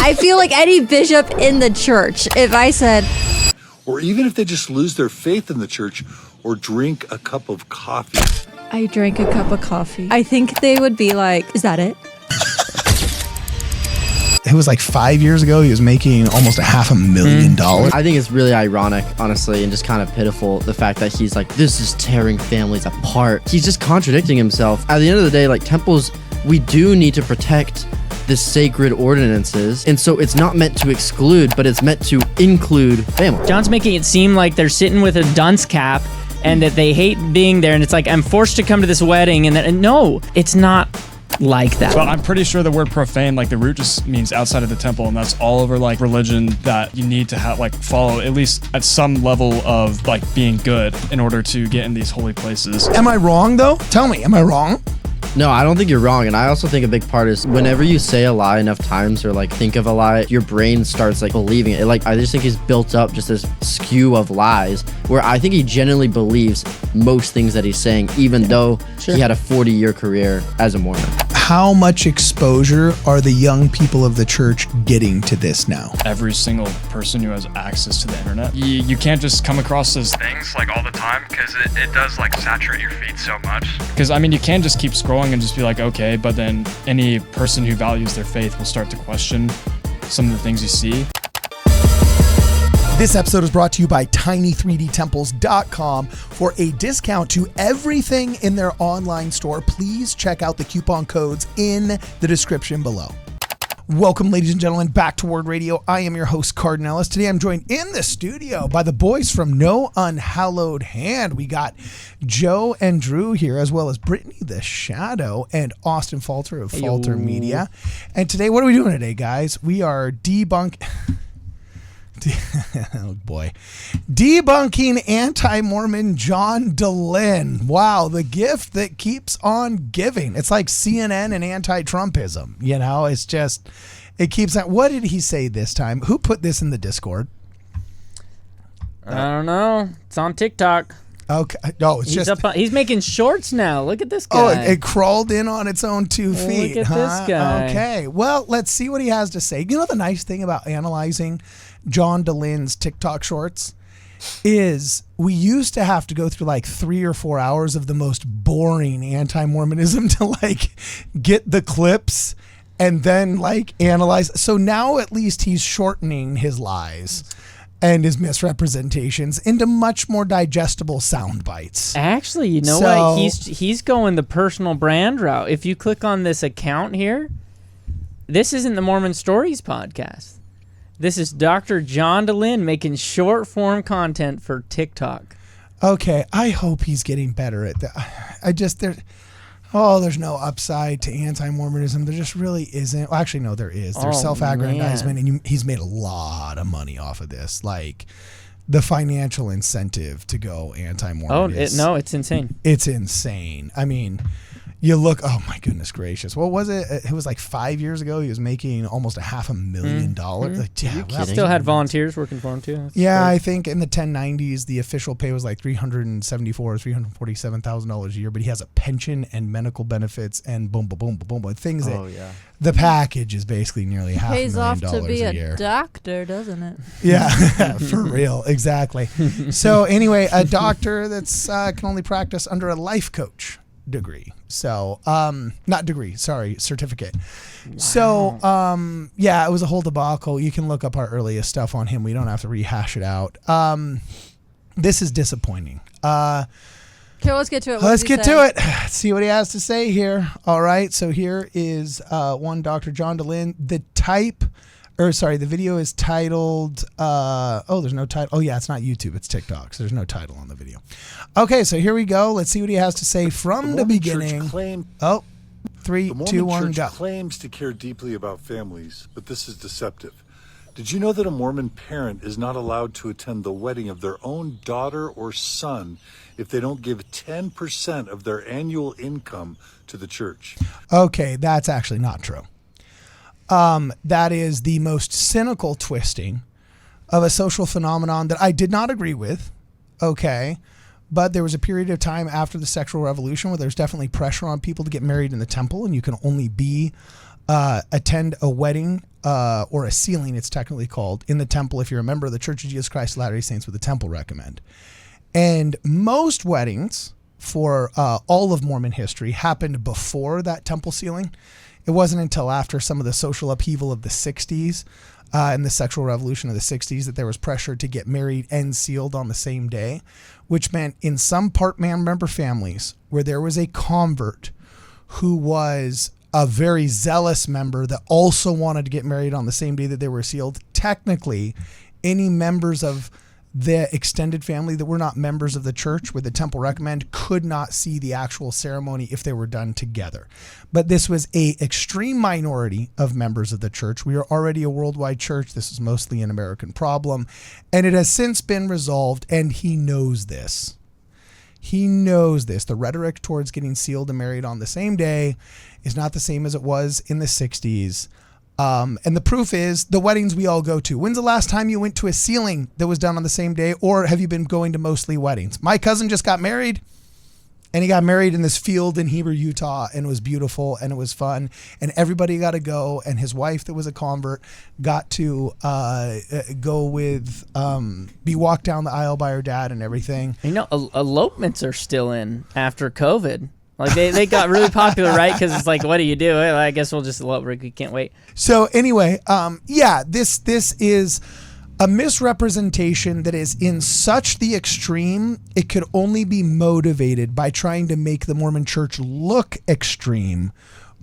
I feel like any bishop in the church, if I said... Or even if they just lose their faith in the church or drink a cup of coffee. I drank a cup of coffee. I think they would be like, is that it? It was like 5 years ago. He was making almost $500,000. I think it's really ironic, honestly, and just kind of pitiful, the fact that he's like, this is tearing families apart. He's just contradicting himself. At the end of the day, like, temples, we do need to protect the sacred ordinances, and so it's not meant to exclude, but it's meant to include family. John's making it seem like they're sitting with a dunce cap and that they hate being there, and it's like, I'm forced to come to this wedding, and no, it's not like that. Well, I'm pretty sure the word profane, like the root just means outside of the temple, and that's all over like religion that you need to have like follow at least at some level of like being good in order to get in these holy places. Am I wrong though? Tell me, am I wrong? No, I don't think you're wrong. And I also think a big part is whenever you say a lie enough times or like think of a lie, your brain starts like believing it. Like, I just think he's built up just this skew of lies where I think he genuinely believes most things that he's saying, even though he had a 40-year career as a Mormon. How much exposure are the young people of the church getting to this now? Every single person who has access to the internet. You can't just come across those things like all the time because it does like saturate your feed so much. Because I mean, you can just keep scrolling and just be like, okay, but then any person who values their faith will start to question some of the things you see. This episode is brought to you by tiny3dtemples.com. For a discount to everything in their online store, please check out the coupon codes in the description below. Welcome, ladies and gentlemen, back to Word Radio. I am your host, Cardinellis. Today I'm joined in the studio by the boys from No Unhallowed Hand. We got Joe and Drew here, as well as Britney the Shadow and Austin Falter of Falter Media. And today, what are we doing today, guys? We are debunking anti-Mormon John Dehlin. Wow, the gift that keeps on giving. It's like CNN and anti-Trumpism. You know, it's just, it keeps on. What did he say this time? Who put this in the Discord? I don't know. It's on TikTok. Okay. Oh, it's he's making shorts now. Look at this guy. Oh, it crawled in on its own 2 feet. Look at this guy. Okay. Well, let's see what he has to say. You know, the nice thing about analyzing John Dehlin's TikTok shorts is we used to have to go through like 3 or 4 hours of the most boring anti-Mormonism to like get the clips and then like analyze. So now at least he's shortening his lies and his misrepresentations into much more digestible sound bites. Actually, you know what? He's going the personal brand route. If you click on this account here, this isn't the Mormon Stories podcast. This is Dr. John Dehlin making short form content for TikTok. Okay, I hope he's getting better at that. There's no upside to anti-Mormonism. There just really isn't. Well, actually, no, there is. There's self-aggrandizement, and he's made a lot of money off of this. Like, the financial incentive to go anti-Mormon it's insane. It's insane. I mean, you look, oh my goodness gracious. What was it? It was like 5 years ago. He was making almost $500,000. Like, he still had volunteers working for him too. That's yeah, crazy. I think in the 1090s, the official pay was like $374,000 or $347,000 a year, but he has a pension and medical benefits and boom, boom, boom, boom, boom. Things that the package is basically nearly $500,000 Pays off to be a year. A doctor, doesn't it? Yeah, for real. Exactly. So anyway, a doctor that's can only practice under a life coach degree. So, certificate. Wow. So, it was a whole debacle. You can look up our earliest stuff on him. We don't have to rehash it out. This is disappointing. Okay, let's get to it. Let's get to it. See what he has to say here. All right. So here is one Dr. John Dehlin. The video is titled, there's no title. Oh, yeah, it's not YouTube. It's TikTok. So there's no title on the video. Okay, so here we go. Let's see what he has to say from the beginning. 3, 2, 1, Church go. claims to care deeply about families, but this is deceptive. Did you know that a Mormon parent is not allowed to attend the wedding of their own daughter or son if they don't give 10% of their annual income to the church? Okay, that's actually not true. That is the most cynical twisting of a social phenomenon that I did not agree with. Okay. But there was a period of time after the sexual revolution where there's definitely pressure on people to get married in the temple, and you can only attend a wedding or a sealing, it's technically called, in the temple if you're a member of the Church of Jesus Christ of Latter-day Saints with a temple recommend. And most weddings for all of Mormon history happened before that temple sealing. It wasn't until after some of the social upheaval of the 60s and the sexual revolution of the 60s that there was pressure to get married and sealed on the same day, which meant in some part-man member families where there was a convert who was a very zealous member that also wanted to get married on the same day that they were sealed, technically any members of the extended family that were not members of the church with the temple recommend could not see the actual ceremony if they were done together. But this was a extreme minority of members of the church. We are already a worldwide church. This is mostly an American problem, and it has since been resolved, and he knows this. He knows this. The rhetoric towards getting sealed and married on the same day is not the same as it was in the 60s. And the proof is the weddings we all go to. When's the last time you went to a sealing that was done on the same day, or have you been going to mostly weddings? My cousin just got married, and he got married in this field in Heber, Utah, and it was beautiful and it was fun, and everybody got to go, and his wife that was a convert got to go with, be walked down the aisle by her dad and everything. You know, elopements are still in after COVID. Like they got really popular, right? Because it's like, what do you do? Well, I guess we'll just elope. We can't wait. So anyway, this is a misrepresentation that is in such the extreme, it could only be motivated by trying to make the Mormon church look extreme,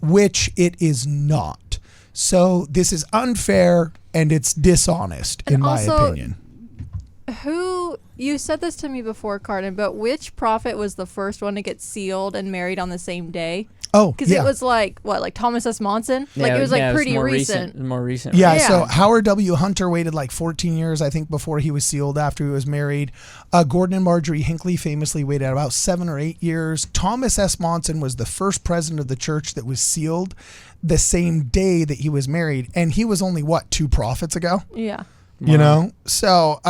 which it is not. So this is unfair and it's dishonest, in my opinion. You said this to me before, Cardin, but which prophet was the first one to get sealed and married on the same day? Oh, because it was like Thomas S. Monson? Yeah, like it was pretty more recent. More recent. Yeah, so Howard W. Hunter waited like 14 years, I think, before he was sealed after he was married. Gordon and Marjorie Hinckley famously waited about 7 or 8 years. Thomas S. Monson was the first president of the church that was sealed the same day that he was married. And he was only, 2 prophets ago? Yeah. Wow. You know? So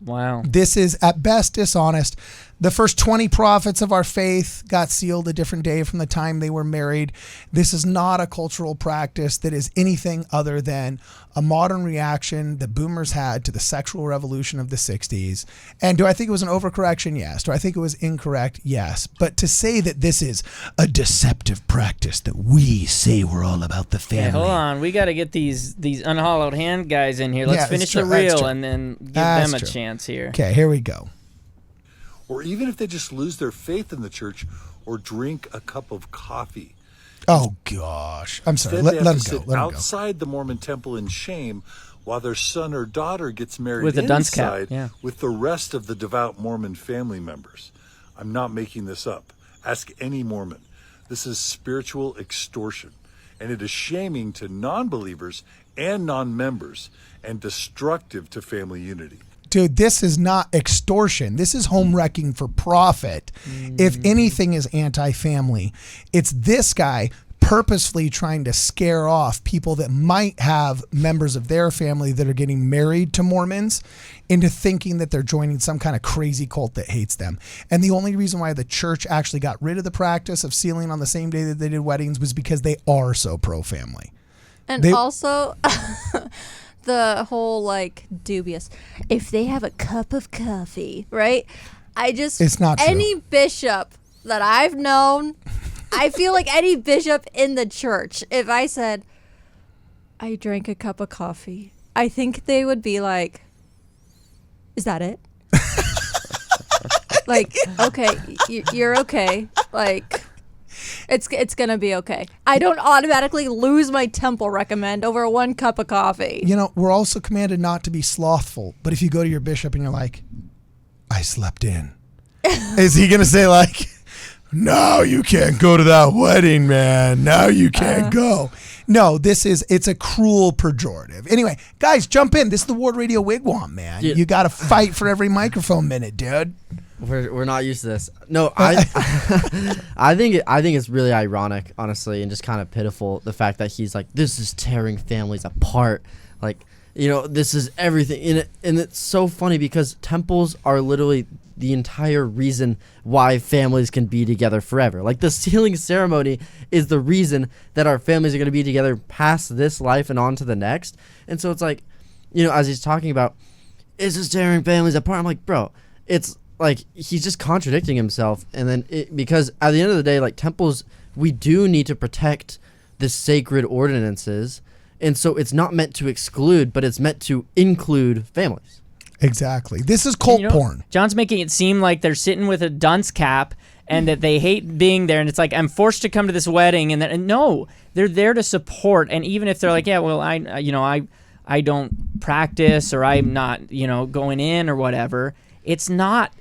wow. This is at best dishonest. The first 20 prophets of our faith got sealed a different day from the time they were married. This is not a cultural practice that is anything other than a modern reaction that boomers had to the sexual revolution of the 60s. And do I think it was an overcorrection? Yes. Do I think it was incorrect? Yes. But to say that this is a deceptive practice that we say we're all about the family. Hey, hold on. We got to get these unhollowed hand guys in here. Let's finish the reel and then give them a chance here. Okay, here we go. Or even if they just lose their faith in the church or drink a cup of coffee. Oh, gosh. I'm sorry. Instead, Let they him sit go. outside the Mormon temple in shame while their son or daughter gets married with a dunce inside cap. with the rest of the devout Mormon family members. I'm not making this up. Ask any Mormon. This is spiritual extortion, and it is shaming to non-believers and non-members and destructive to family unity. Dude, this is not extortion. This is home wrecking for profit. If anything is anti-family, it's this guy purposefully trying to scare off people that might have members of their family that are getting married to Mormons into thinking that they're joining some kind of crazy cult that hates them. And the only reason why the church actually got rid of the practice of sealing on the same day that they did weddings was because they are so pro-family. And also... the whole dubious, if they have a cup of coffee, right? It's not true. Any bishop that I've known, I feel like any bishop in the church, if I said, I drank a cup of coffee, I think they would be like, is that it? Okay, you're okay. It's gonna be okay. I don't automatically lose my temple recommend over 1 cup of coffee. You know, we're also commanded not to be slothful. But if you go to your bishop and you're like, I slept in, is he gonna say no, you can't go to that wedding, man. No, you can't go. No, it's a cruel pejorative. Anyway, guys, jump in. This is the Ward Radio Wigwam, man. Yeah. You got to fight for every microphone minute, dude. We're not used to this. No, I think it's really ironic, honestly, and just kind of pitiful the fact that he's like, this is tearing families apart. this is everything. And it's so funny because temples are literally the entire reason why families can be together forever. Like the sealing ceremony is the reason that our families are going to be together past this life and on to the next. And so it's like, as he's talking about, it's just tearing families apart. I'm like, bro, it's like he's just contradicting himself. And then because at the end of the day, like temples, we do need to protect the sacred ordinances. And so it's not meant to exclude, but it's meant to include families. Exactly. This is cult porn. John's making it seem like they're sitting with a dunce cap and that they hate being there. And it's like, I'm forced to come to this wedding. And no, they're there to support. And even if they're like, yeah, well, I don't practice or I'm not, going in or whatever. It's not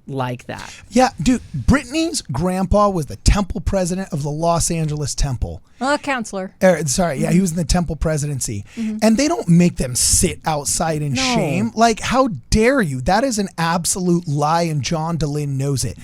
like that. Yeah, dude, Britney's grandpa was the temple president of the Los Angeles Temple. Well, a counselor. He was in the temple presidency. Mm-hmm. And they don't make them sit outside in shame. Like, how dare you? That is an absolute lie, and John Dehlin knows it.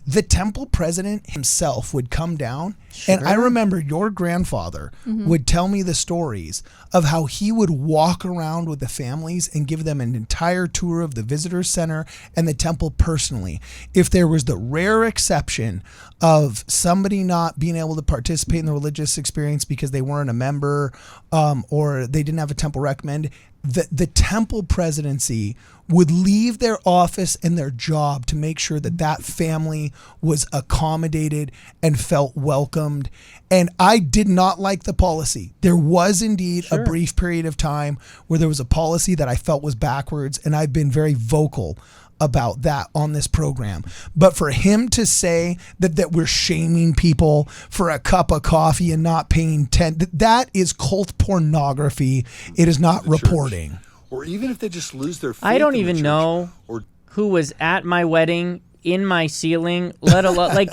The temple president himself would come down, and I remember your grandfather would tell me the stories of how he would walk around with the families and give them an entire tour of the visitor center and the temple personally. If there was the rare exception of somebody not being able to participate in the religious experience because they weren't a member or they didn't have a temple recommend, the temple presidency would leave their office and their job to make sure that that family was accommodated and felt welcomed. And I did not like the policy. There was indeed a brief period of time where there was a policy that I felt was backwards, and I've been very vocal about that on this program. But for him to say that we're shaming people for a cup of coffee and not paying that is cult pornography. It is not reporting. Church. Or even if they just lose their faith. I don't even know who was at my wedding, in my sealing, let alone like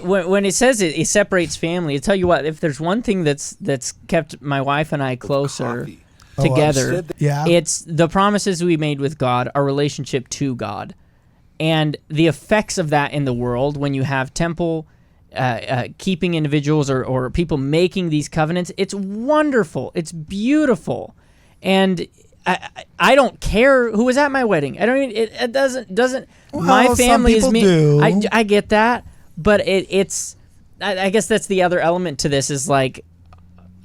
when it says it separates family. I tell you what, if there's one thing that's kept my wife and I closer together, it's the promises we made with God, our relationship to God, and the effects of that in the world when you have temple keeping individuals or people making these covenants. It's wonderful. It's beautiful. And I don't care who was at my wedding. I don't even, it doesn't well, my family is me. Do. I get that, but it's I guess that's the other element to this is like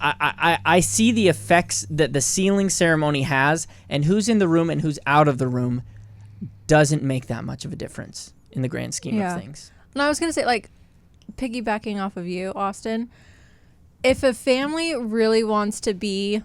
I see the effects that the sealing ceremony has, and who's in the room and who's out of the room doesn't make that much of a difference in the grand scheme of things. And I was going to say, like, piggybacking off of you, Austin, if a family really wants to be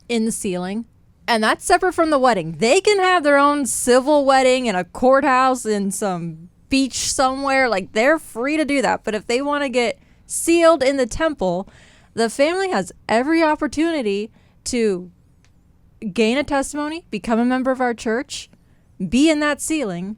in the sealing, and that's separate from the wedding, they can have their own civil wedding in a courthouse in some beach somewhere. Like, they're free to do that. But if they want to get sealed in the temple, the family has every opportunity to gain a testimony, become a member of our church, be in that sealing.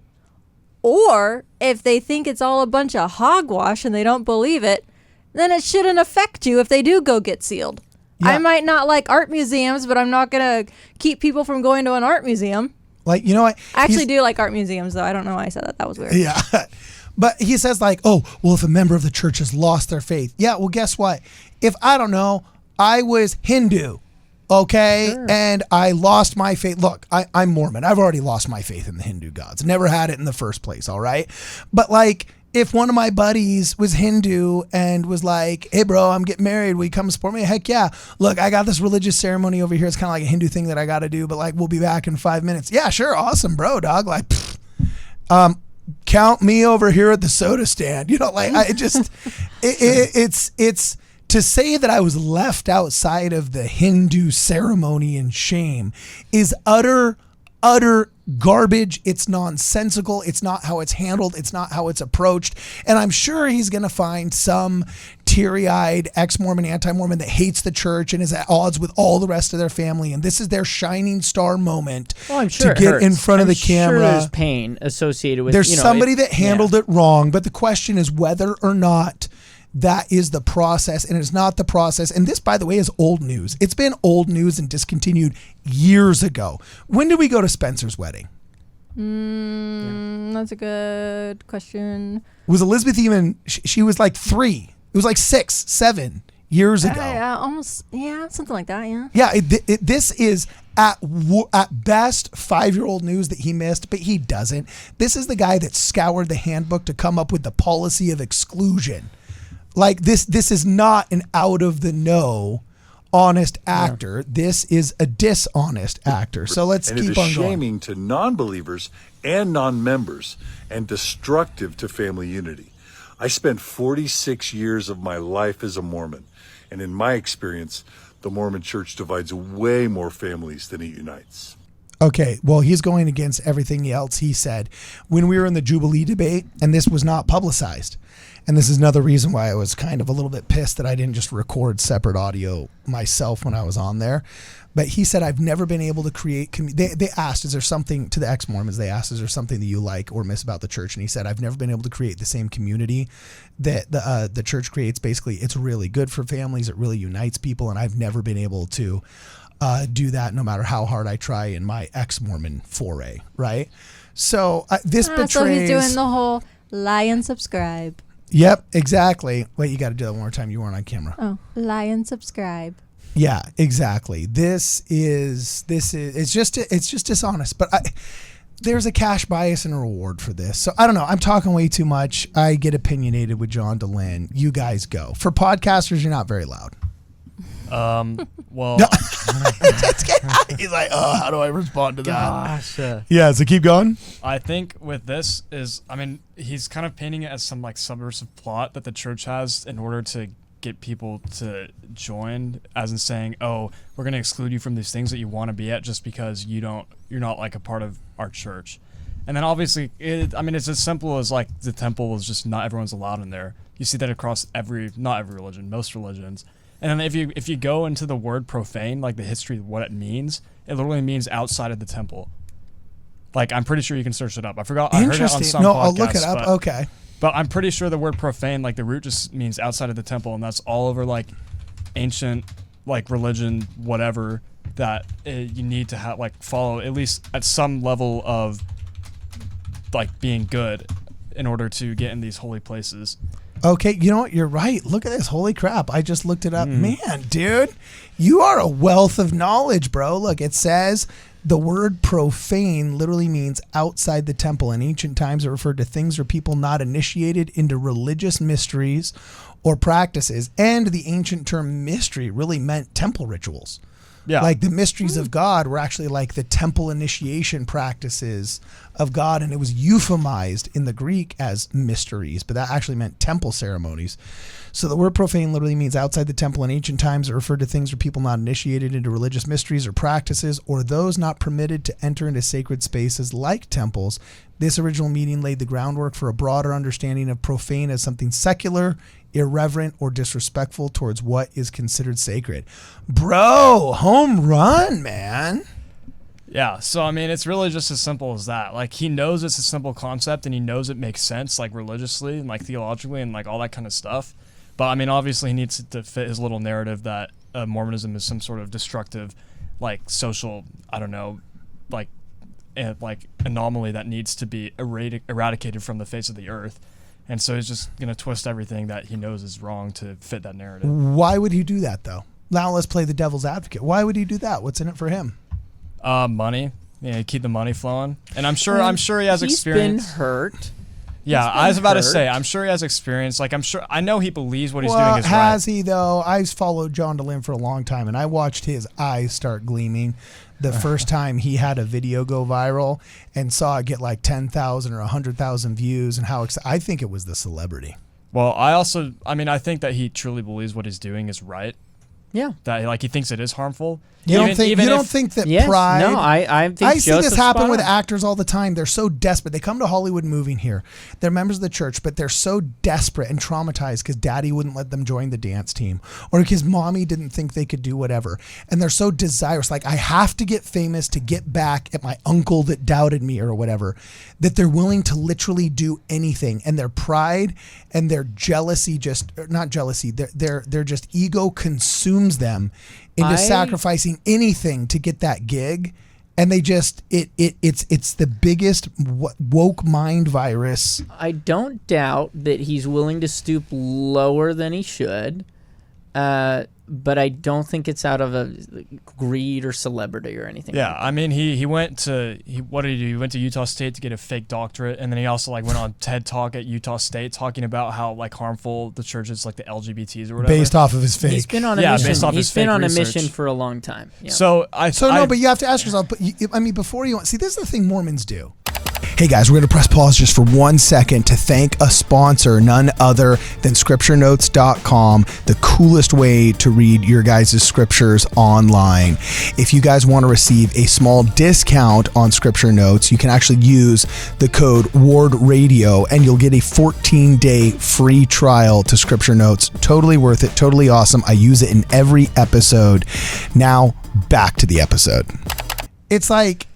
Or if they think it's all a bunch of hogwash and they don't believe it, then it shouldn't affect you if they do go get sealed. Yeah. I might not like art museums, but I'm not going to keep people from going to an art museum. Like, you know what? I actually do like art museums, though. I don't know why I said that. That was weird. Yeah. But he says, like, oh, well, if a member of the church has lost their faith. Yeah, well, guess what? If, I don't know, I was Hindu, okay, and I lost my faith. Look, I'm Mormon. I've already lost my faith in the Hindu gods. Never had it in the first place, all right? But, like, if one of my buddies was Hindu and was like, hey, bro, I'm getting married. Will you come support me? Heck yeah. Look, I got this religious ceremony over here. It's kind of like a Hindu thing that I got to do, but, like, we'll be back in 5 minutes. Yeah, sure. Awesome, bro, dog. Like, count me over here at the soda stand. You know, like, I just, it's to say that I was left outside of the Hindu ceremony in shame is utter garbage. It's nonsensical. It's not how it's handled. It's not how it's approached. And I'm sure he's going to find some teary-eyed ex-Mormon, anti-Mormon that hates the church and is at odds with all the rest of their family. And this is their shining star moment to get in front of the camera. Sure there's pain associated with There's somebody that handled it wrong. But the question is whether or not that is the process, and it's not the process. And this, by the way, is old news. It's been old news and discontinued years ago. When did we go to Spencer's wedding? That's a good question. Was Elizabeth even, she was like 3. It was like 6, 7. years ago. Almost, something like that, yeah. Yeah, this is at best 5-year-old news that he missed, but he doesn't. This is the guy that scoured the handbook to come up with the policy of exclusion. Like this is not an out of the know honest actor. Yeah. This is a dishonest actor. So let's keep on going. And it is shaming to non-believers and non-members and destructive to family unity. I spent 46 years of my life as a Mormon, and in my experience, the Mormon Church divides way more families than it unites. Okay, well, he's going against everything else he said when we were in the Jubilee debate, and this was not publicized. And this is another reason why I was kind of a little bit pissed that I didn't just record separate audio myself when I was on there. But he said, I've never been able to create, they asked, is there something, to the ex-Mormons, they asked, is there something that you like or miss about the church? And he said, I've never been able to create the same community that the church creates. Basically, it's really good for families. It really unites people. And I've never been able to do that no matter how hard I try in my ex-Mormon foray, right? So this betrays... So he's doing the whole lie and subscribe. Yep, exactly. Wait, you got to do that one more time. You weren't on camera. Oh, lie and subscribe. Yeah, exactly. It's just dishonest. But there's a cash bias and a reward for this. So I don't know. I'm talking way too much. I get opinionated with John Dehlin. You guys go. For podcasters, you're not very loud. Well, he's like, oh, how do I respond to that? Gosh. Yeah, so keep going. I think with this is, I mean, he's kind of painting it as some like subversive plot that the church has in order to get people to join, as in saying, oh, we're going to exclude you from these things that you want to be at just because you're not like a part of our church. And then obviously, it's as simple as like the temple is just not everyone's allowed in there. You see that across not every religion, most religions. And then if you go into the word profane, like the history of what it means, it literally means outside of the temple. Like, I'm pretty sure you can search it up. I forgot. I heard it on some podcast, I'll look it up. Okay. But I'm pretty sure the word profane, like the root just means outside of the temple, and that's all over like ancient like religion, whatever, that you need to have like follow at least at some level of like being good in order to get in these holy places. Okay, you know what? You're right. Look at this. Holy crap. I just looked it up. Man, dude, you are a wealth of knowledge, bro. Look, it says the word profane literally means outside the temple. In ancient times, it referred to things or people not initiated into religious mysteries or practices. And the ancient term mystery really meant temple rituals. Yeah. Like the mysteries of God were actually like the temple initiation practices of God, and it was euphemized in the Greek as mysteries, but that actually meant temple ceremonies. So the word profane literally means outside the temple. In ancient times, it referred to things or people not initiated into religious mysteries or practices, or those not permitted to enter into sacred spaces like temples. This original meaning laid the groundwork for a broader understanding of profane as something secular, irreverent, or disrespectful towards what is considered sacred. Bro, home run, man. Yeah, so I mean, it's really just as simple as that. Like, he knows it's a simple concept, and he knows it makes sense, like religiously and like theologically and like all that kind of stuff. But I mean, obviously, he needs to fit his little narrative that Mormonism is some sort of destructive, like social, I don't know, like anomaly that needs to be eradicated from the face of the earth. And so he's just going to twist everything that he knows is wrong to fit that narrative. Why would he do that, though? Now let's play the devil's advocate. Why would he do that? What's in it for him? Money. Yeah, keep the money flowing. And I'm sure he has experience. He's been hurt. Yeah, I was about to say, I'm sure he has experience. Like, I know he believes what he's doing is right. Has he, though? I've followed John Dehlin for a long time, and I watched his eyes start gleaming the first time he had a video go viral and saw it get like 10,000 or 100,000 views, and how I think it was the celebrity. Well, I think that he truly believes what he's doing is right. Yeah. That like he thinks it is harmful. You don't think that pride? No, I think I see this happen with actors all the time. They're so desperate. They come to Hollywood moving here. They're members of the church, but they're so desperate and traumatized because daddy wouldn't let them join the dance team, or because mommy didn't think they could do whatever. And they're so desirous, like, I have to get famous to get back at my uncle that doubted me or whatever, that they're willing to literally do anything. And their pride and their jealousy they're just ego consumes them into sacrificing anything to get that gig, and they just it's the biggest woke mind virus. I don't doubt that he's willing to stoop lower than he should, but I don't think it's out of a greed or celebrity or anything. Yeah, like I mean, what did he do? He went to Utah State to get a fake doctorate, and then he also like went on TED Talk at Utah State talking about how like harmful the church is, like the LGBTs or whatever. Based off of his fake. He's been on a mission. Based off He's his been fake on a research. mission for a long time. Yeah. So but you have to ask yourself. I mean, before you see, this is the thing Mormons do. Hey guys, we're going to press pause just for 1 second to thank a sponsor, none other than scripturenotes.com, the coolest way to read your guys' scriptures online. If you guys want to receive a small discount on Scripture Notes, you can actually use the code WARDRADIO and you'll get a 14-day free trial to Scripture Notes. Totally worth it, totally awesome. I use it in every episode. Now, back to the episode. It's like,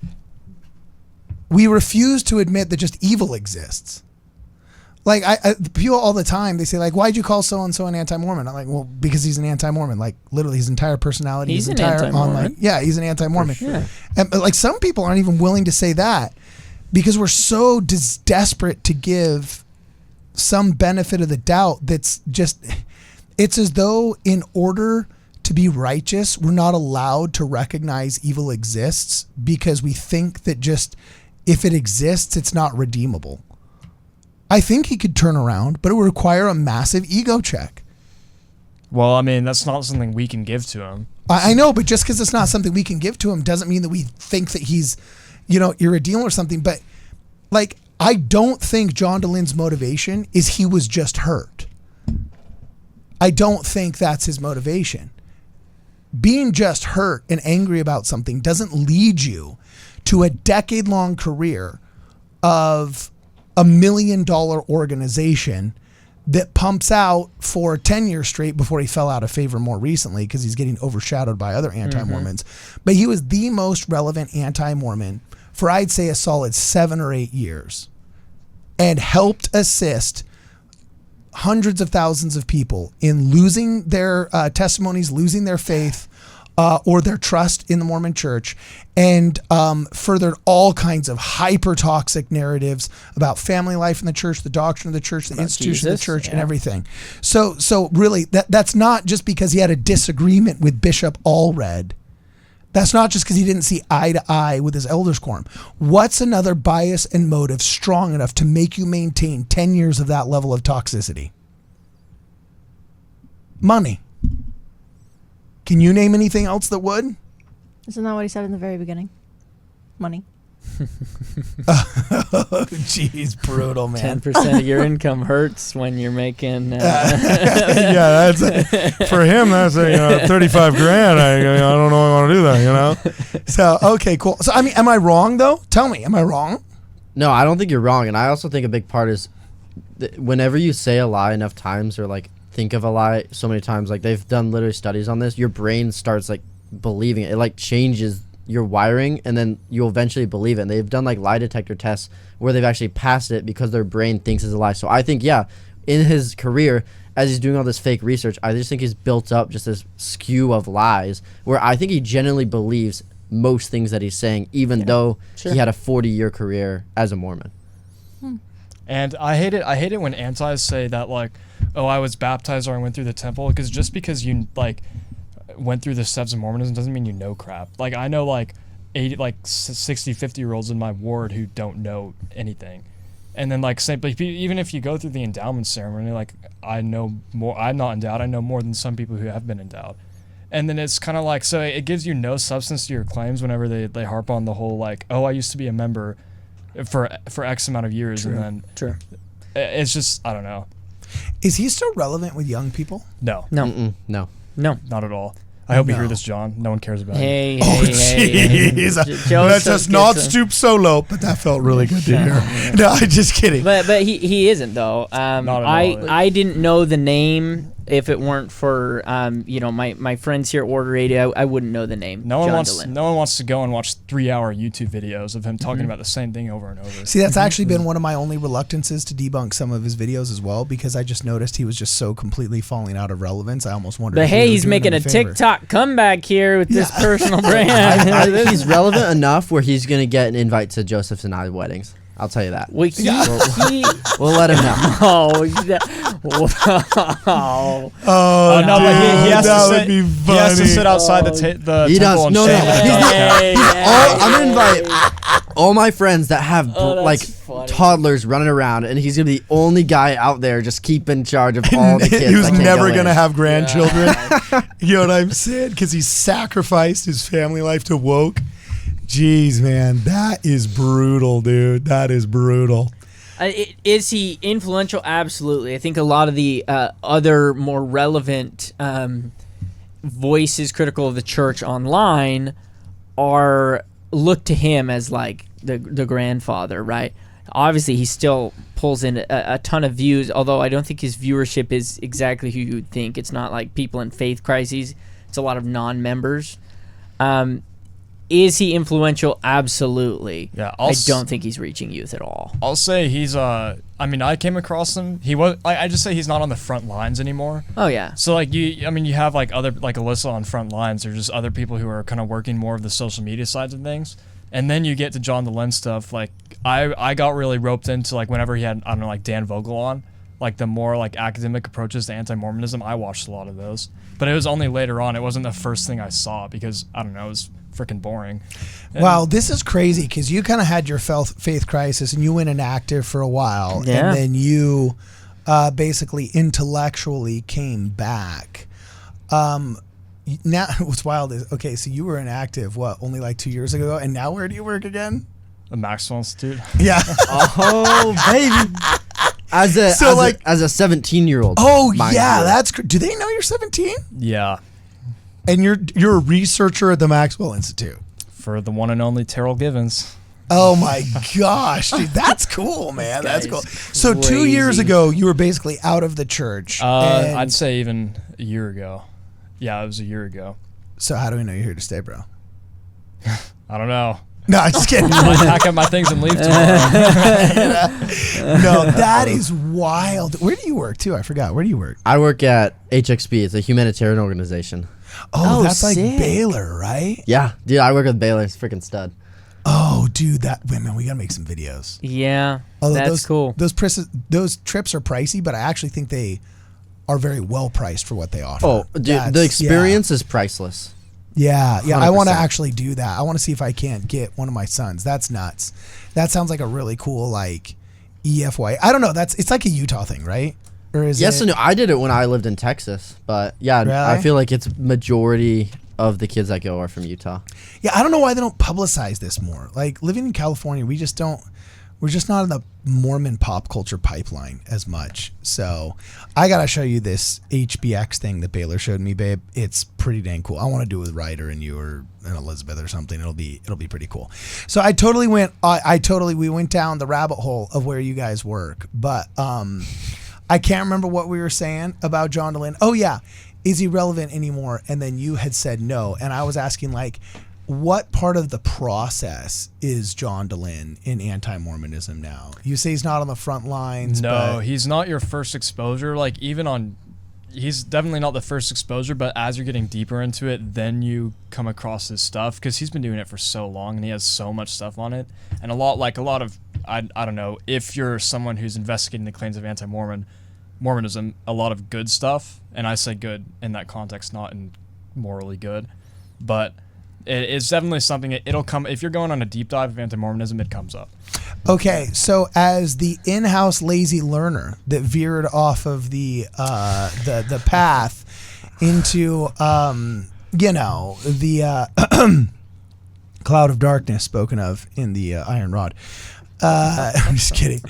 we refuse to admit that just evil exists. Like, people all the time, they say, like, why'd you call so-and-so an anti-Mormon? I'm like, well, because he's an anti-Mormon. Like, literally, his entire personality, he's his an entire anti-Mormon. online... Yeah, he's an anti-Mormon. Sure. And, like, some people aren't even willing to say that because we're so desperate to give some benefit of the doubt that's just... It's as though in order to be righteous, we're not allowed to recognize evil exists because we think that just... if it exists, it's not redeemable. I think he could turn around, but it would require a massive ego check. Well, I mean, that's not something we can give to him. I know, but just because it's not something we can give to him doesn't mean that we think that he's, irredeemable or something. But, like, I don't think John Dehlin's motivation is he was just hurt. I don't think that's his motivation. Being just hurt and angry about something doesn't lead you to a decade-long career of $1 million organization that pumps out for 10 years straight before he fell out of favor more recently because he's getting overshadowed by other anti-Mormons. But he was the most relevant anti-Mormon for, I'd say, a solid 7 or 8 years and helped assist hundreds of thousands of people in losing their testimonies, losing their faith, or their trust in the Mormon church, and furthered all kinds of hyper-toxic narratives about family life in the church, the doctrine of the church, the about institution of the Jesus, church, and everything. So really, that's not just because he had a disagreement with Bishop Allred. That's not just because he didn't see eye to eye with his elders quorum. What's another bias and motive strong enough to make you maintain 10 years of that level of toxicity? Money. Can you name anything else that would? Isn't that what he said in the very beginning? Money. Oh, jeez, brutal, man. 10% of your income hurts when you're making. Yeah, that's for him. That's 35 grand. I don't know. I want to do that. So okay, cool. So I mean, am I wrong though? Tell me, am I wrong? No, I don't think you're wrong, and I also think a big part is whenever you say a lie enough times or like think of a lie so many times, like they've done literally studies on this, your brain starts like believing it. It like changes your wiring, and then you'll eventually believe it. And they've done like lie detector tests where they've actually passed it because their brain thinks it's a lie. So I think, yeah, in his career, as he's doing all this fake research, I just think he's built up just this skew of lies where I think he genuinely believes most things that he's saying, even though he had a 40-year career as a Mormon. And I hate it when antis say that, like, oh, I was baptized or I went through the temple, because just because you like went through the steps of Mormonism doesn't mean you know crap. Like, I know like 60, 50-year-olds in my ward who don't know anything. And then like even if you go through the endowment ceremony, like I know more, I'm not endowed, I know more than some people who have been endowed. And then it's kind of like, so it gives you no substance to your claims whenever they harp on the whole like, oh, I used to be a member for X amount of years. True. And then it's just, I don't know. Is he still relevant with young people? No. No. No. Not at all. I hope you hear this, John. No one cares about it. Hey, jeez. Let's just not stoop so low, but that felt really good to hear. No, I'm just kidding. But he isn't though. Not at all. I didn't know the name if it weren't for my friends here at Order 80. I wouldn't know the name. No one wants to go and watch 3-hour YouTube videos of him talking about the same thing over and over. See, that's actually been one of my only reluctances to debunk some of his videos as well, because I just noticed he was just so completely falling out of relevance. I almost wondered. But hey, he's making a TikTok comeback here with this personal brand. I think he's relevant enough where he's gonna get an invite to Joseph's and I's weddings. I'll tell you that. Well, We'll let him know. Oh, no, but he has to sit. He has to sit outside the He temple does. and No, shave with the dog. I'm gonna invite all my friends that have funny. toddlers running around, and he's gonna be the only guy out there just keeping charge of all the kids. He was that can't never go gonna in. have grandchildren. You know what I'm saying? Because he sacrificed his family life to woke. Jeez, man, that is brutal, dude. That is brutal. Is he influential? Absolutely. I think a lot of the other more relevant voices critical of the church online are look to him as like the grandfather, right? Obviously, he still pulls in a ton of views, although I don't think his viewership is exactly who you would think. It's not like people in faith crises. It's a lot of non-members. Is he influential? Absolutely. Yeah, I don't think he's reaching youth at all. I'll say he's I mean, I came across him. He was. I just say he's not on the front lines anymore. Oh yeah. So like you have like other like Alyssa on front lines. There's just other people who are kind of working more of the social media sides of things. And then you get to John Dehlin stuff. Like I got really roped into like whenever he had like Dan Vogel on, like the more like academic approaches to anti-Mormonism. I watched a lot of those, but it was only later on. It wasn't the first thing I saw because I don't know. It was freaking boring. And wow, this is crazy because you kind of had your faith crisis and you went inactive for a while, Yeah. and then you basically intellectually came back. Now what's wild is so you were inactive only like 2 years ago, and now where do you work again? the Maxwell Institute. Yeah. Oh, baby. As a 17-year-old. Oh yeah, that's. Do they know you're 17? Yeah, And you're a researcher at the Maxwell Institute. for the one and only Terrell Givens. Oh my gosh, dude, that's cool, man. That's cool. So 2 years crazy. ago, you were basically out of the church. and I'd say even a year ago. Yeah, it was a year ago. So how do we know you're here to stay, bro? I don't know. No, I'm just kidding. I might pack up my things and leave tomorrow. No, that is wild. Where do you work too? I forgot. Where do you work? I work at HXP. It's a humanitarian organization. Oh, that's like sick. Baylor, right? Yeah, dude, I work with Baylor. It's freaking stud. Oh, dude, wait, man, we gotta make some videos. Yeah, Although that's cool. Those trips are pricey, but I actually think they are very well priced for what they offer. Oh, dude, the experience is priceless. Yeah, I want to 100%. actually do that. I want to see if I can't get one of my sons. That's nuts. That sounds like a really cool like EFY. I don't know. It's like a Utah thing, right? Or is Yes it? and no. I did it when I lived in Texas, but yeah, Really? I feel like it's majority of the kids that go are from Utah. Yeah, I don't know why they don't publicize this more. Like living in California, we're just not in the Mormon pop culture pipeline as much. So I gotta show you this HBX thing that Baylor showed me, babe. It's pretty dang cool. I want to do it with Ryder and you or and Elizabeth or something. It'll be pretty cool. So I totally went. We went down the rabbit hole of where you guys work, but I can't remember what we were saying about John Dehlin. Oh yeah, is he relevant anymore? And then you had said no, and I was asking like, what part of the process is John Dehlin in anti-Mormonism now? You say he's not on the front lines. No, but he's not your first exposure. Like he's definitely not the first exposure, but as you're getting deeper into it, then you come across his stuff because he's been doing it for so long and he has so much stuff on it. And a lot of, I don't know, if you're someone who's investigating the claims of anti-Mormonism, a lot of good stuff, and I say good in that context, not in morally good, but it's definitely something. It'll come if you're going on a deep dive of anti-Mormonism. It comes up. Okay, so as the in-house lazy learner that veered off of the path into the cloud of darkness spoken of in the Iron Rod. I'm just kidding.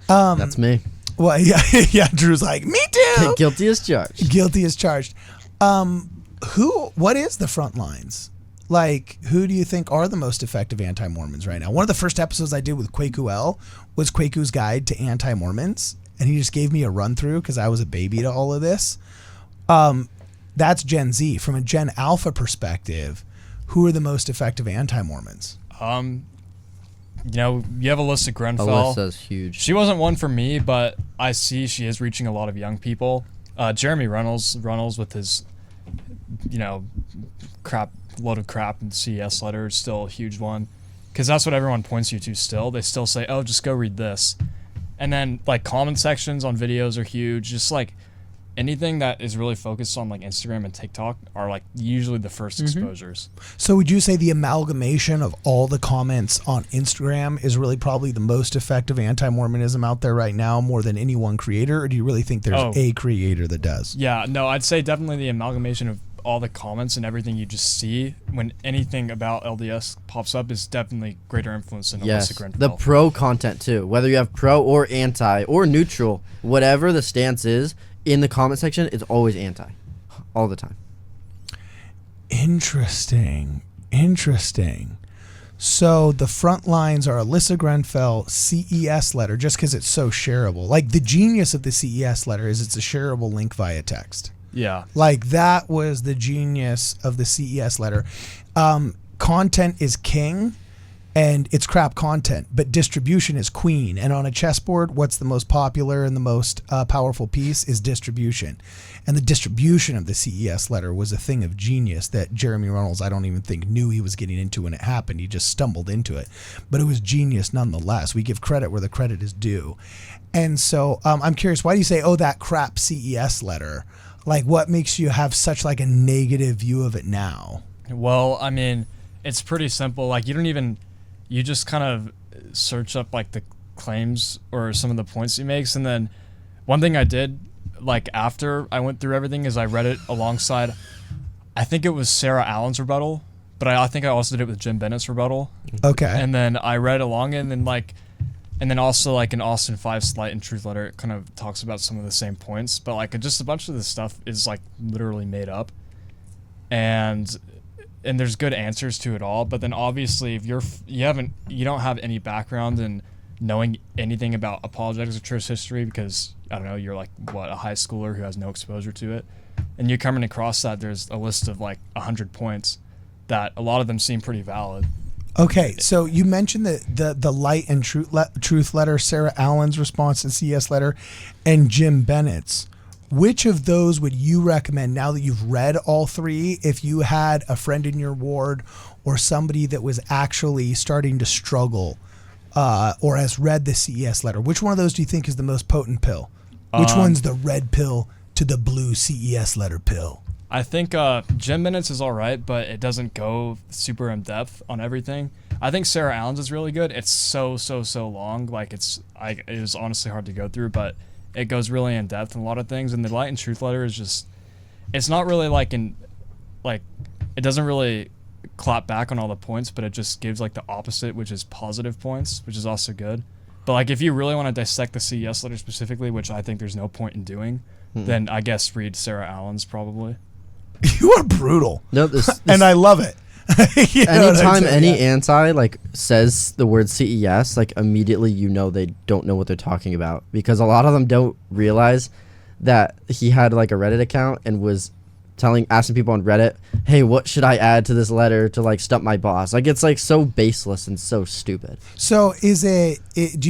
That's me. Well, yeah. Drew's like, me too. Guilty as charged. Guilty as charged. What is the front lines? Like, who do you think are the most effective anti-Mormons right now? One of the first episodes I did with Kwaku L was Kwaku's Guide to Anti-Mormons, and he just gave me a run-through because I was a baby to all of this. That's Gen Z. From a Gen Alpha perspective, who are the most effective anti-Mormons? You have Alyssa Grenfell. Alyssa's huge. She wasn't one for me, but I see she is reaching a lot of young people. Jeremy Reynolds with his, load of crap and CES letter is still a huge one. because that's what everyone points you to still. They still say, oh, just go read this. And then like comment sections on videos are huge. Just like anything that is really focused on like Instagram and TikTok are like usually the first exposures. So would you say the amalgamation of all the comments on Instagram is really probably the most effective anti-Mormonism out there right now, more than any one creator? Or do you really think there's a creator that does? Yeah, no, I'd say definitely the amalgamation of all the comments and everything you just see when anything about LDS pops up is definitely greater influence than holistic Grenfell. The pro content too, whether you have pro or anti or neutral, whatever the stance is, in the comment section, it's always anti, all the time. Interesting. So the front lines are Alyssa Grenfell CES letter, just because it's so shareable. Like the genius of the CES letter is it's a shareable link via text. Yeah. Like that was the genius of the CES letter. Content is king. And it's crap content, but distribution is queen. And on a chessboard, what's the most popular and the most powerful piece is distribution. And the distribution of the CES letter was a thing of genius that Jeremy Reynolds, I don't even think, knew he was getting into when it happened. He just stumbled into it. But it was genius nonetheless. We give credit where the credit is due. And so I'm curious, why do you say, oh, that crap CES letter? Like, what makes you have such like a negative view of it now? Well, I mean, it's pretty simple. Like, you just kind of search up like the claims or some of the points he makes. And then one thing I did like after I went through everything is I read it alongside, I think it was Sarah Allen's rebuttal, but I think I also did it with Jim Bennett's rebuttal. Okay. And then I read along it, and then also like in Austin 5's Light and Truth letter, it kind of talks about some of the same points, but like just a bunch of this stuff is like literally made up. And there's good answers to it all, but then obviously if you don't have any background in knowing anything about apologetics or church history, because I don't know, you're like a high schooler who has no exposure to it, and you're coming across that there's a list of like 100 points that a lot of them seem pretty valid. Okay, so you mentioned the Light and Truth letter, Sarah Allen's response to the CS letter, and Jim Bennett's. Which of those would you recommend now that you've read all three, if you had a friend in your ward or somebody that was actually starting to struggle or has read the CES letter? Which one of those do you think is the most potent pill? Which one's the red pill to the blue CES letter pill? I think Jim Bennett's is all right, but it doesn't go super in depth on everything. I think Sarah Allen's is really good. It's so long. Like it was honestly hard to go through, but it goes really in depth in a lot of things. And the Light and Truth letter is just, it's not really it doesn't really clap back on all the points, but it just gives like the opposite, which is positive points, which is also good. But like if you really want to dissect the CES letter specifically, which I think there's no point in doing, then I guess read Sarah Allen's probably. You are brutal. No, this and I love it. Anytime any anti says the word CES, like immediately they don't know what they're talking about, because a lot of them don't realize that he had like a Reddit account and was asking people on Reddit, hey, what should I add to this letter to like stump my boss? Like it's like so baseless and so stupid. So do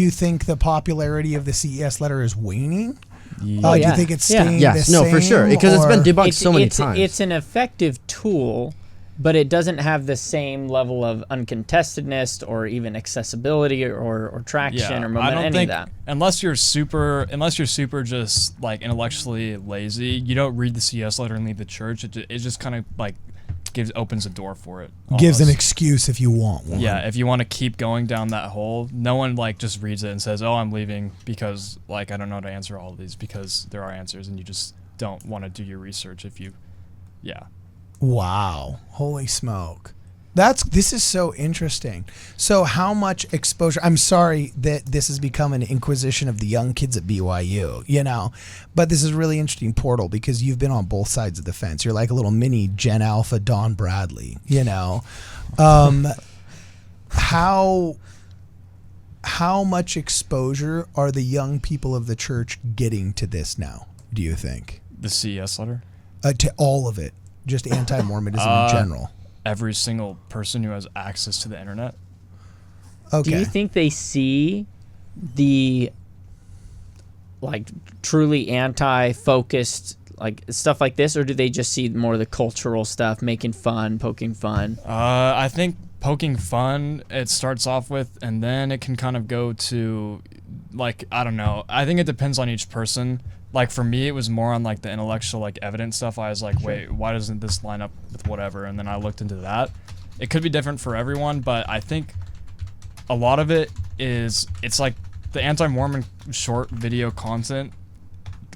you think the popularity of the CES letter is waning? Do you think it's staying the same? For sure, because it's been debunked so many times. It's an effective tool, but it doesn't have the same level of uncontestedness or even accessibility or traction or momentum, any of that. Unless you're super just like intellectually lazy, you don't read the CS letter and leave the church. It just kind of like opens a door for it. Almost. Gives an excuse if you want one. Yeah, if you want to keep going down that hole, no one like just reads it and says, "Oh, I'm leaving because like I don't know how to answer all of these," because there are answers and you just don't want to do your research Wow. Holy smoke. This is so interesting. So how much exposure, I'm sorry that this has become an inquisition of the young kids at BYU, but this is a really interesting portal because you've been on both sides of the fence. You're like a little mini Gen Alpha Don Bradley, How much exposure are the young people of the church getting to this now, do you think? The CES letter? To all of it. Just anti-Mormonism in general. Every single person who has access to the internet. Okay. Do you think they see the like truly anti-focused like stuff like this, or do they just see more of the cultural stuff, making fun, poking fun? I think poking fun, it starts off with, and then it can kind of go to, like, I don't know. I think it depends on each person. Like, for me, it was more on, like, the intellectual, like, evidence stuff. I was like, wait, why doesn't this line up with whatever? And then I looked into that. It could be different for everyone, but I think a lot of it is, it's like the Anti-Mormon short video content,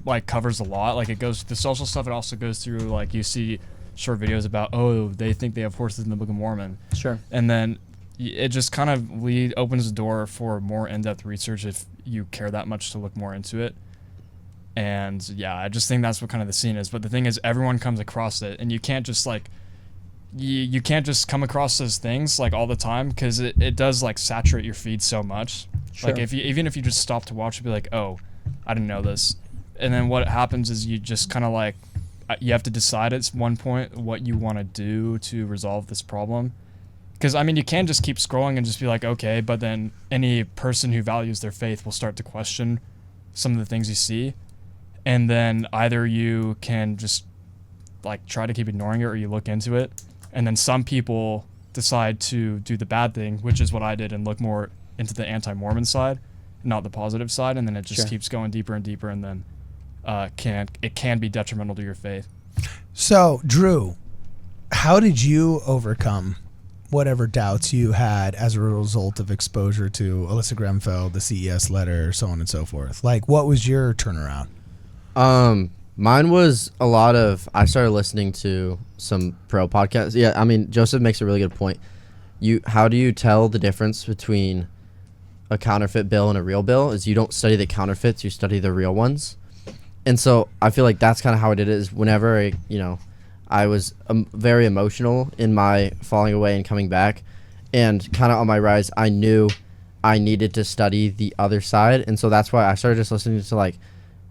like, covers a lot. Like, it goes, the social stuff, it also goes through, like, you see short videos about, oh, they think they have horses in the Book of Mormon. Sure. And then it just kind of opens the door for more in-depth research if you care that much to look more into it. And yeah, I just think that's what kind of the scene is. But the thing is, everyone comes across it, and you can't just like, you can't just come across those things like all the time, because it does like saturate your feed so much. Sure. Like even if you just stop to watch, you'll be like, oh, I didn't know this. And then what happens is you just kind of like, you have to decide at one point what you want to do to resolve this problem. Because, I mean, you can't just keep scrolling and just be like, okay, but then any person who values their faith will start to question some of the things you see. And then either you can just like try to keep ignoring it, or you look into it. And then some people decide to do the bad thing, which is what I did, and look more into the anti-Mormon side, not the positive side. And then it just keeps going deeper and deeper, and then it can be detrimental to your faith. So, Drew, how did you overcome whatever doubts you had as a result of exposure to Alyssa Grenfell, the CES letter, so on and so forth? Like, what was your turnaround? Mine was a lot of, I started listening to some pro podcasts. Yeah, I mean, Joseph makes a really good point. How do you tell the difference between a counterfeit bill and a real bill? Is you don't study the counterfeits, you study the real ones. And so I feel like that's kind of how I did it, is whenever I was very emotional in my falling away and coming back, and kind of on my rise, I knew I needed to study the other side. And so that's why I started just listening to, like,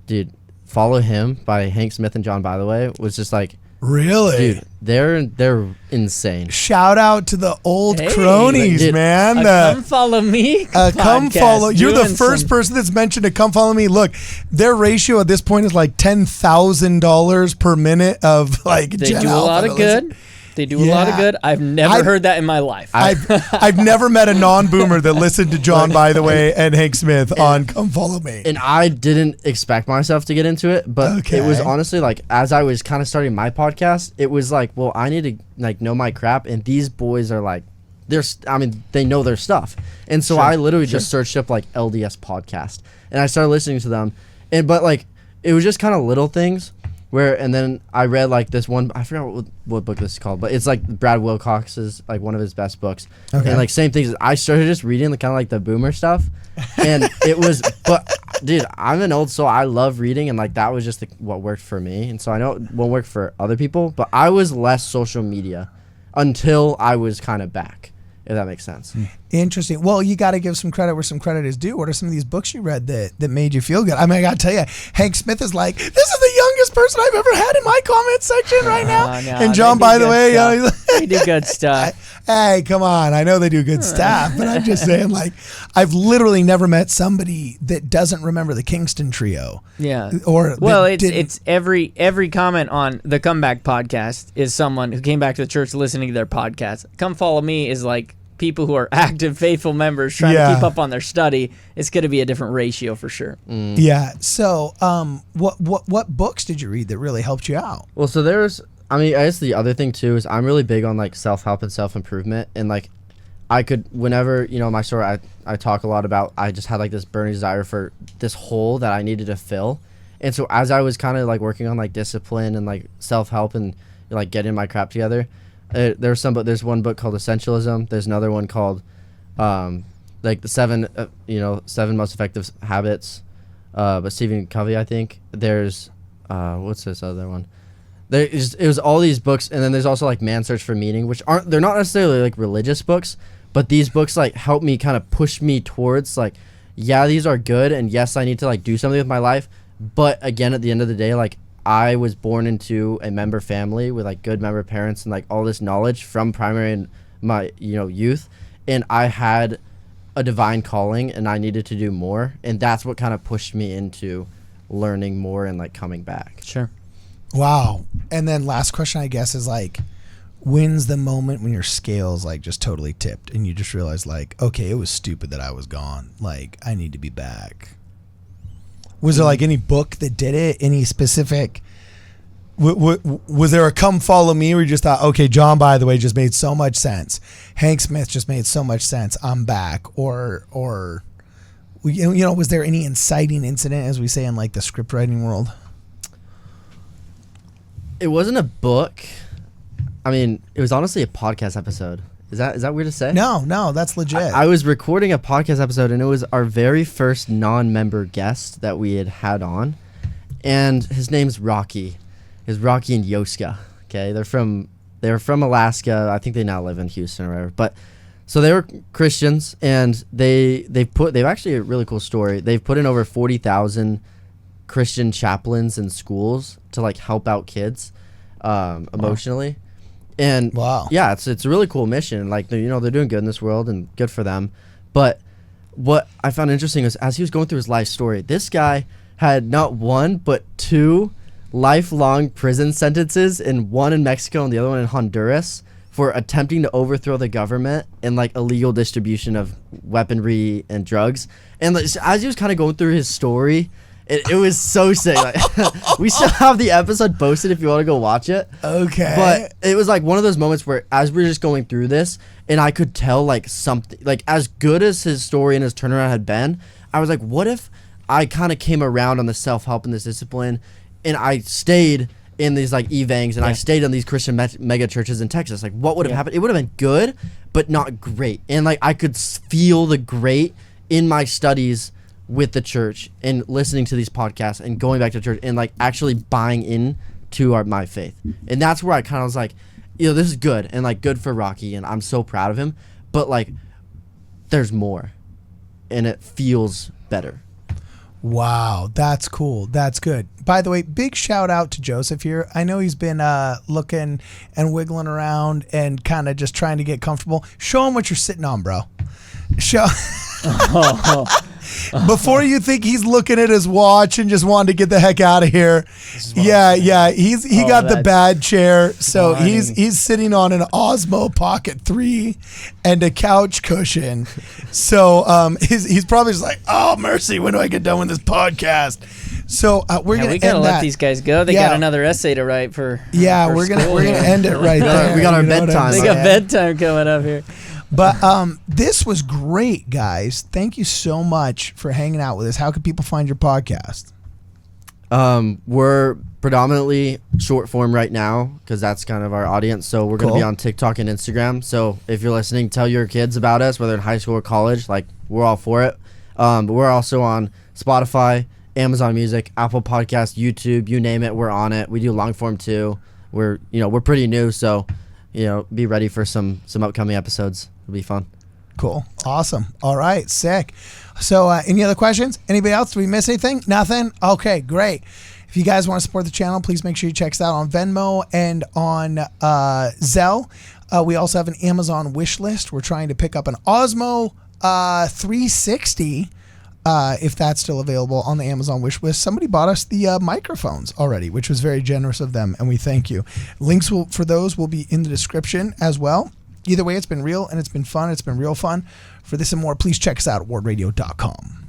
dude, Follow Him by Hank Smith and John By the Way was just like, really? Dude, they're insane. Shout out to the old cronies, dude, man. Come follow me. Come follow. You're the first person that's mentioned to come follow me. Look, their ratio at this point is like $10,000 per minute of like. They do a lot of good. They do a lot of good. I've never heard that in my life. I've never met a non-boomer that listened to John By the Way and Hank Smith on Come Follow Me. And I didn't expect myself to get into it, but it was honestly like, as I was kind of starting my podcast, it was like, well, I need to like know my crap, and these boys are like, they know their stuff. And so I literally just searched up like LDS podcast, and I started listening to them, but like it was just kind of little things. And then I read like this one, I forgot what book this is called, but it's like Brad Wilcox's, like one of his best books. Okay. And like same things. I started just reading the kind of like the boomer stuff, and it was, but dude, I'm an old soul. I love reading, and like that was just what worked for me. And so I know it won't work for other people, but I was less social media until I was kind of back, if that makes sense. Interesting. Well, you got to give some credit where some credit is due. What are some of these books you read that made you feel good? I mean, I got to tell you, Hank Smith is like, this is the youngest person I've ever had in my comment section right now. And John, by the way, they do good stuff. Hey, come on. I know they do good stuff, but I'm just saying, like, I've literally never met somebody that doesn't remember the Kingston Trio. Yeah. It's every comment on the Comeback podcast is someone who came back to the church listening to their podcast. Come Follow Me is like people who are active, faithful members trying to keep up on their study. It's going to be a different ratio for sure. Yeah. So, what books did you read that really helped you out? Well, so I guess the other thing too is I'm really big on like self-help and self-improvement, and like I could, whenever, my story, I talk a lot about, I just had like this burning desire for this hole that I needed to fill. And so as I was kind of like working on like discipline and like self-help and like getting my crap together, there's one book called Essentialism. There's another one called like the seven most effective habits, but Stephen Covey, I think. There's what's this other one? It was all these books, and then there's also like Man's Search for Meaning, which they're not necessarily like religious books, but these books like help me kind of push me towards like, yeah, these are good, and yes, I need to like do something with my life, but again, at the end of the day, like I was born into a member family with like good member parents and like all this knowledge from primary and my youth, and I had a divine calling and I needed to do more, and that's what kind of pushed me into learning more and like coming back. Sure. Wow. And then last question, I guess, is like, when's the moment when your scales like just totally tipped and you just realize like, okay, it was stupid that I was gone. Like, I need to be back. Was there like any book that did it? Any specific? Was there a Come Follow Me where you just thought, okay, John, by the way, just made so much sense. Hank Smith just made so much sense. I'm back. Or you know, was there any inciting incident, as we say in like the script writing world? It wasn't a book. I mean, it was honestly a podcast episode. Is that weird to say? No, that's legit. I was recording a podcast episode, and it was our very first non-member guest that we had on, and his name's Rocky. Is Rocky and Yoska. Okay, they're from Alaska. I think they now live in Houston or whatever. But so they were Christians, and they've actually a really cool story. They've put in over 40,000 Christian chaplains in schools to like help out kids emotionally. And wow, yeah, it's a really cool mission. Like, they're doing good in this world, and good for them. But what I found interesting is, as he was going through his life story, this guy had not one but two lifelong prison sentences, and one in Mexico and the other one in Honduras, for attempting to overthrow the government and like illegal distribution of weaponry and drugs. And like, as he was kind of going through his story, it was so sick. Like, we still have the episode posted if you want to go watch it. Okay. But it was like one of those moments where, as we were just going through this, and I could tell like something, like as good as his story and his turnaround had been, I was like, what if I kind of came around on the self-help and this discipline, and I stayed in these like evangs, and I stayed in these Christian mega churches in Texas? Like, what would have happened? It would have been good, but not great. And like, I could feel the great in my studies with the church, and listening to these podcasts, and going back to church, and like actually buying in to my faith. And that's where I kind of was like, this is good, and like good for Rocky, and I'm so proud of him, but like there's more, and it feels better. Wow, that's cool. That's good. By the way, big shout out to Joseph here. I know he's been looking and wiggling around and kind of just trying to get comfortable. Show him what you're sitting on, bro. Show. Before you think he's looking at his watch and just wanted to get the heck out of here. Yeah. He got the bad chair. So he's sitting on an Osmo Pocket 3 and a couch cushion. So he's probably just like, oh mercy, when do I get done with this podcast? So we gotta let these guys go. They got another essay to write for. Yeah, we're gonna end it right there. We got our bedtime. They got bedtime coming up here. But this was great, guys. Thank you so much for hanging out with us. How can people find your podcast? We're predominantly short form right now, because that's kind of our audience. So we're going to be on TikTok and Instagram. So if you're listening, tell your kids about us, whether in high school or college. Like, we're all for it. But we're also on Spotify, Amazon Music, Apple Podcasts, YouTube, you name it, we're on it. We do long form too. We're pretty new, so be ready for some upcoming episodes. It'll be fun. Cool. Awesome. All right. Sick. So any other questions? Anybody else? Did we miss anything? Nothing? Okay, great. If you guys want to support the channel, please make sure you check us out on Venmo and on Zelle. We also have an Amazon wish list. We're trying to pick up an Osmo 360, if that's still available on the Amazon wish list. Somebody bought us the microphones already, which was very generous of them, and we thank you. Links for those will be in the description as well. Either way, it's been real and it's been fun. It's been real fun. For this and more, please check us out at wardradio.com.